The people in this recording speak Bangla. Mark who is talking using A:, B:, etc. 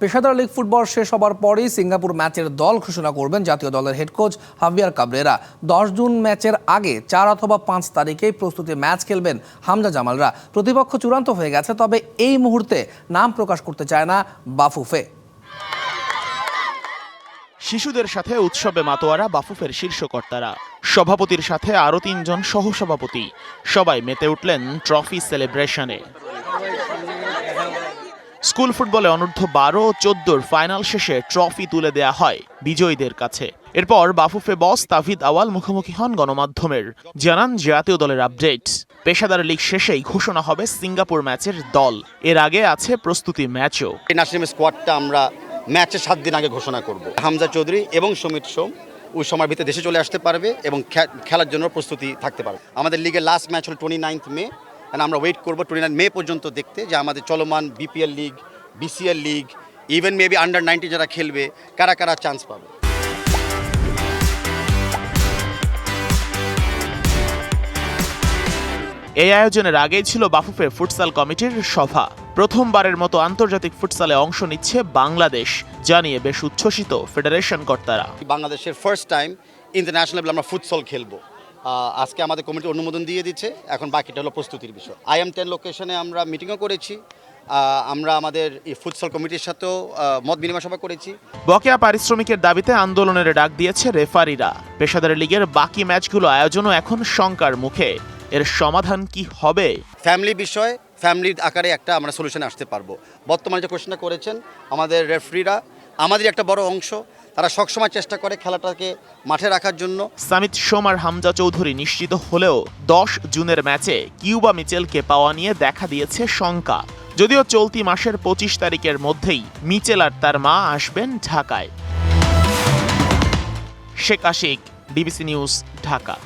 A: পেশাদার লীগ ফুটবল শেষ হবার পরই সিঙ্গাপুর ম্যাচের দল ঘোষণা করবেন জাতীয় দলের হেড কোচ হাভিয়ার কাবরেরা। 10 জুন ম্যাচের আগে 4 অথবা 5 তারিখেই প্রস্তুতি ম্যাচ খেলবেন হামজা জামালরা। প্রতিপক্ষ চূড়ান্ত হয়ে গেছে, তবে এই মুহূর্তে নাম প্রকাশ করতে চায় না বাফুফে।
B: শিশুদের সাথে উৎসবে মাতোয়ারা বাফুফের শীর্ষকর্তারা, সভাপতির সাথে আরও 3 জন সহসভাপতি। সবাই মেতে উঠলেন ট্রফি সেলিব্রেশনে। স্কুল ফুটবলে অনূর্ধ্ব 12 ও 14 ফাইনাল শেষে ট্রফি তুলে দেয়া হয় বিজয়ীদের কাছে। এরপর বাফুফে বস তাভিদ আওয়াল মুখোমুখি হন গণমাধ্যমের, জানান জাতীয় দলের আপডেট। পেশাদার লীগ শেষেই ঘোষণা হবে সিঙ্গাপুর ম্যাচের দল। এর আগে আছে প্রস্তুতি ম্যাচও।
C: ন্যাশনাল স্কোয়াডটা আমরা ম্যাচের 7 দিন আগে ঘোষণা করব। হামজা চৌধুরী এবং সমিত সোম ওই সময়ের ভিতরে দেশে চলে আসতে পারবে এবং খেলার জন্য প্রস্তুতি থাকতে পারবে। আমাদের লিগের লাস্ট ম্যাচ হলো 29 মে। আমরা ওয়েট করবো 29 মে পর্যন্ত দেখতে যে আমাদের চলমান BPL league, BCL league, even maybe under 19 যারা খেলবে কারা কারা চান্স পাবে।
B: এই আয়োজনের আগেই ছিল বাফুফে ফুটসাল কমিটির সভা। প্রথমবারের মতো আন্তর্জাতিক ফুটসালে অংশ নিচ্ছে বাংলাদেশ, জানিয়ে বেশ উচ্ছ্বসিত ফেডারেশন কর্তারা।
C: বাংলাদেশের ফার্স্ট টাইম ইন্টারন্যাশনাল লেভেলে আমরা ফুটসল খেলবো। আজকে আমাদের কমিটি অনুমোদন দিয়ে দিচ্ছে, এখন বাকিটা হলো প্রস্তুতির বিষয়। IM10 লোকেশনে আমরা মিটিংও করেছি, আমরা আমাদের এই ফুটসল কমিটির সাথেও মত বিনিময় সভা করেছি।
B: বকেয়া পারিশ্রমিকের দাবিতে আন্দোলনের ডাক দিয়েছে রেফারিরা। পেশাদার লীগের বাকি ম্যাচগুলো আয়োজনও এখন শঙ্কার মুখে। এর সমাধান কি হবে?
C: ফ্যামিলি বিষয়, ফ্যামিলির আকারে একটা আমরা সলিউশনে আসতে পারবো। বর্তমানে যে কোশ্চেনটা করেছেন, আমাদের রেফারিরা আমাদের একটা বড় অংশ, তারা সবসময় চেষ্টা করে খেলাটাকে মাঠে রাখার জন্য।
B: সামিত সোম আর হামজা চৌধুরী নিশ্চিত হলেও 10 জুনের ম্যাচে কিউবা মিচেলকে পাওয়া নিয়ে দেখা দিয়েছে শঙ্কা। যদিও চলতি মাসের 25 তারিখের মধ্যেই মিচেল আর তার মা আসবেন ঢাকায়। Sheikh Ashik, DBC news, Dhaka.